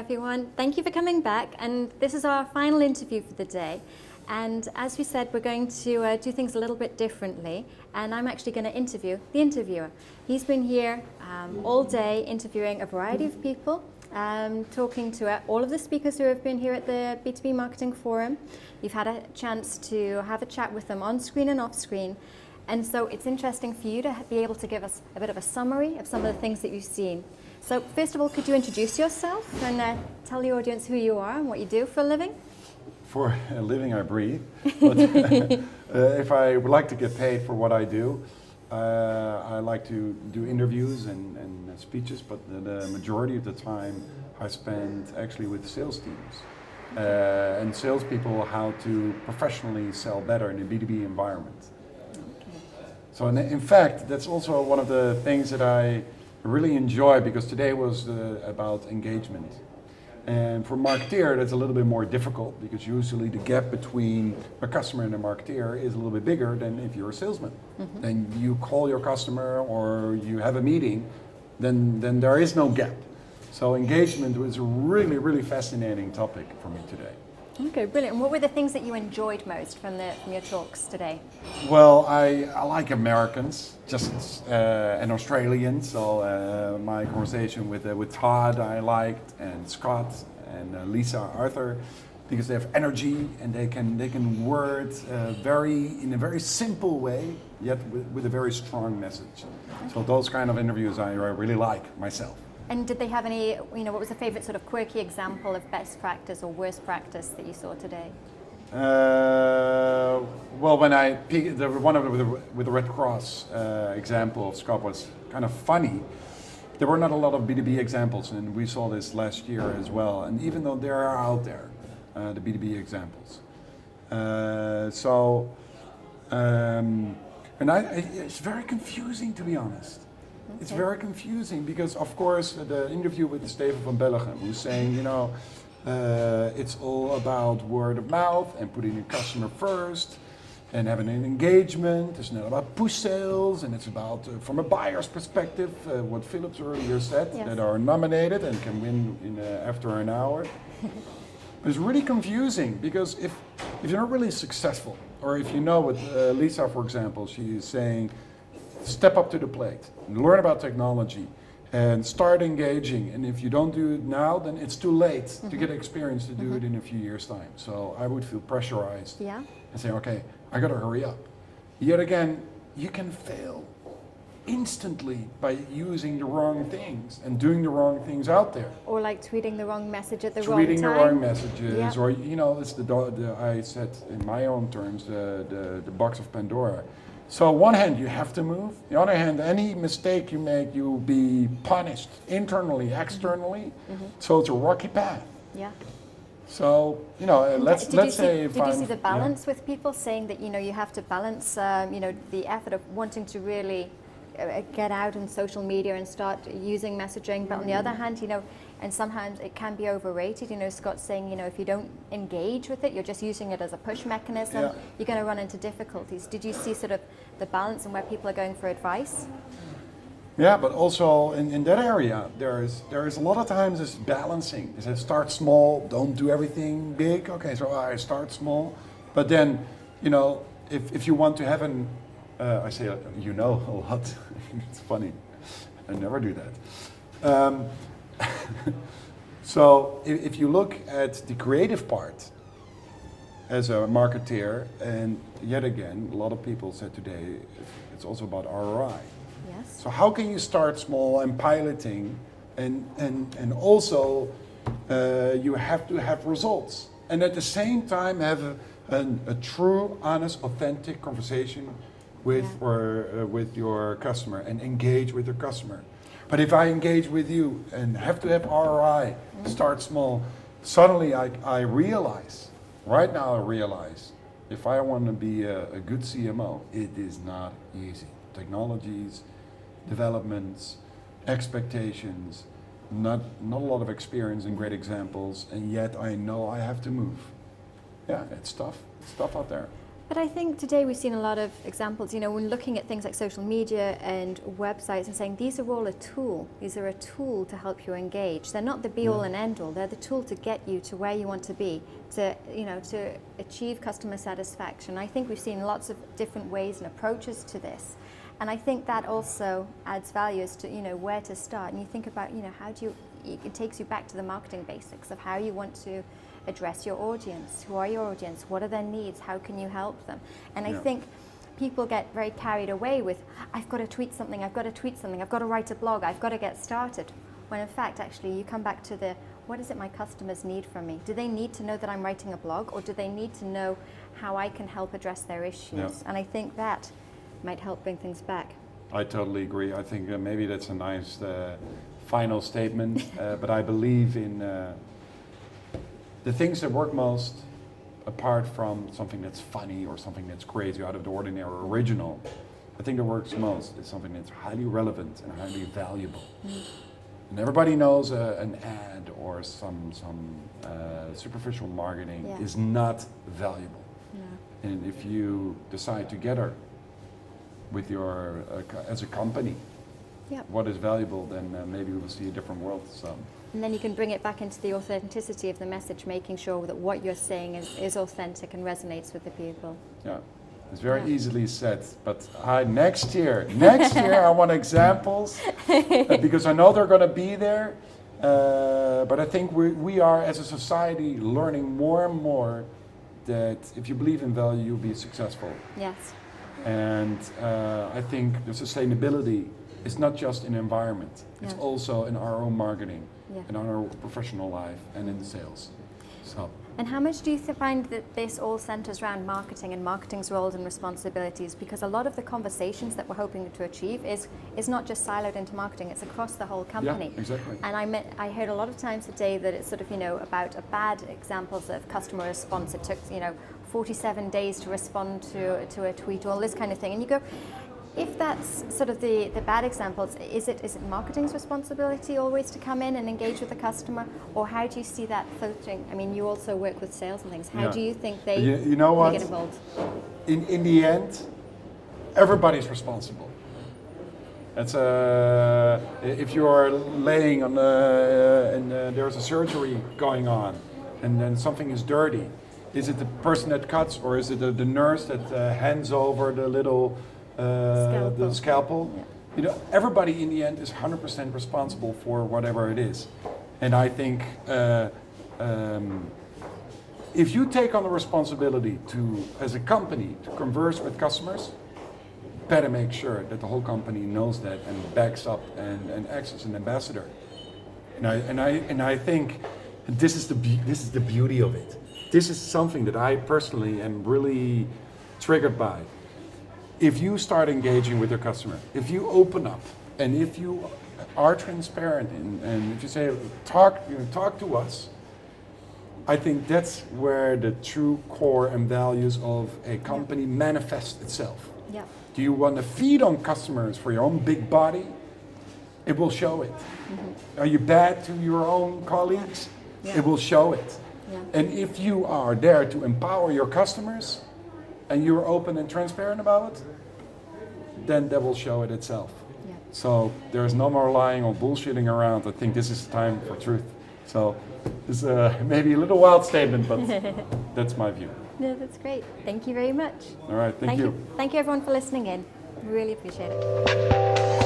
everyone. Thank you for coming back. And this is our final interview for the day. And as we said, we're going to do things a little bit differently. And I'm actually going to interview the interviewer. He's been here all day interviewing a variety of people, talking to all of the speakers who have been here at the B2B Marketing Forum. You've had a chance to have a chat with them on screen and off screen. And so it's interesting for you to be able to give us a bit of a summary of some of the things that you've seen. So first of all, could you introduce yourself and tell the audience who you are and what you do for a living? For a living, I breathe. But if I would like to get paid for what I do, I like to do interviews and speeches, but the majority of the time I spend actually with sales teams and salespeople how to professionally sell better in a B2B environment. Okay. So in fact, that's also one of the things that I really enjoy, because today was about engagement. And for a marketeer, that's a little bit more difficult, because usually the gap between a customer and a marketeer is a little bit bigger than if you're a salesman. Mm-hmm. Then you call your customer or you have a meeting, then there is no gap. So engagement was a really, really fascinating topic for me today. Okay, brilliant. And what were the things that you enjoyed most from your talks today? Well, I like Americans, just and Australians. So my conversation with Todd I liked, and Scott and Lisa Arthur, because they have energy and they can word in a very simple way, yet with a very strong message. Okay. So those kind of interviews I really like myself. And did they have any, what was a favorite sort of quirky example of best practice or worst practice that you saw today? Well, when the one with the Red Cross example of Scott was kind of funny. There were not a lot of B2B examples, and we saw this last year as well. And even though they are out there, the B2B examples. It's very confusing, to be honest. Okay. It's very confusing because, of course, the interview with Steven van Bellegem, who's saying, it's all about word of mouth and putting your customer first and having an engagement. It's not about push sales, and it's about, from a buyer's perspective, what Philip's earlier said, yes, that are nominated and can win after an hour. It's really confusing because if you're not really successful, or if with Lisa, for example, she is saying, step up to the plate, learn about technology, and start engaging. And if you don't do it now, then it's too late to get experience to do it in a few years' time. So I would feel pressurized and say, okay, I got to hurry up. Yet again, you can fail instantly by using the wrong things and doing the wrong things out there. Or like tweeting the wrong message at the wrong time. Tweeting the wrong messages, or it's I said in my own terms, the box of Pandora. So on one hand, you have to move. On the other hand, any mistake you make, you'll be punished internally, externally. Mm-hmm. So it's a rocky path. Yeah. So let's say. Did you see the balance with people saying that you have to balance the effort of wanting to really get out on social media and start using messaging, but on the other hand, and sometimes it can be overrated. Scott's saying, if you don't engage with it, you're just using it as a push mechanism, you're going to run into difficulties. Did you see sort of the balance and where people are going for advice? Yeah, but also in that area, there is a lot of times this balancing. Is start small, don't do everything big. Okay, so I start small, but then, if you want to have I say a lot. It's funny. I never do that. So if you look at the creative part as a marketeer, and yet again, a lot of people said today, it's also about ROI. Yes. So how can you start small and piloting, and also you have to have results, and at the same time have a true, honest, authentic conversation with your customer and engage with your customer. But if I engage with you and have to have ROI, start small, suddenly I realize, right now I realize, if I want to be a good CMO, it is not easy. Technologies, developments, expectations, not a lot of experience and great examples, and yet I know I have to move. Yeah, it's tough. It's tough out there. But I think today we've seen a lot of examples, when looking at things like social media and websites and saying these are all a tool. These are a tool to help you engage. They're not the be-all and end-all. They're the tool to get you to where you want to be, to achieve customer satisfaction. I think we've seen lots of different ways and approaches to this. And I think that also adds value as to, where to start. And you think about, it takes you back to the marketing basics of how you want to address your audience. Who are your audience? What are their needs? How can you help them? And I think people get very carried away with, I've got to tweet something, I've got to write a blog, I've got to get started. When in fact, actually, you come back to what is it my customers need from me? Do they need to know that I'm writing a blog, or do they need to know how I can help address their issues? Yeah. And I think that might help bring things back. I totally agree. I think maybe that's a nice final statement, but I believe in the things that work most, apart from something that's funny or something that's crazy, out of the ordinary or original. I think that works most is something that's highly relevant and highly valuable. And everybody knows an ad or some superficial marketing is not valuable. No. And if you decide together with your as a company what is valuable, then maybe we will see a different world. So. And then you can bring it back into the authenticity of the message, making sure that what you're saying is authentic and resonates with the people. Yeah, it's very easily said, but next year I want examples because I know they're going to be there. But I think we are, as a society, learning more and more that if you believe in value, you'll be successful. Yes. And I think the sustainability is not just in environment, it's also in our own marketing, in our professional life and in sales. So. And how much do you find that this all centers around marketing and marketing's roles and responsibilities? Because a lot of the conversations that we're hoping to achieve is not just siloed into marketing, it's across the whole company. Yeah, exactly. And I heard a lot of times today that it's sort of, about bad examples of customer response. It took, 47 days to respond to a tweet, all this kind of thing. And you go, if that's sort of the bad examples, is it marketing's responsibility always to come in and engage with the customer, or how do you see that filtering? I mean, you also work with sales and things. How do you think they get involved? In the end, everybody's responsible. It's if you are laying on and there's a surgery going on, and then something is dirty, is it the person that cuts, or is it the nurse that hands over the little the scalpel? Yeah. Everybody in the end is 100% responsible for whatever it is. And I think if you take on the responsibility to, as a company, to converse with customers, better make sure that the whole company knows that and backs up and acts as an ambassador. And I think this is the beauty of it. This is something that I personally am really triggered by. If you start engaging with your customer, if you open up, and if you are transparent, and if you say, talk to us, I think that's where the true core and values of a company manifest itself. Yeah. Do you want to feed on customers for your own big body? It will show it. Mm-hmm. Are you bad to your own colleagues? Yeah. It will show it. Yeah. And if you are there to empower your customers, and you're open and transparent about it, then that will show it itself. Yeah. So there's no more lying or bullshitting around. I think this is time for truth. So this is maybe a little wild statement, but that's my view. No, that's great. Thank you very much. All right, thank you. Thank you everyone for listening in. Really appreciate it.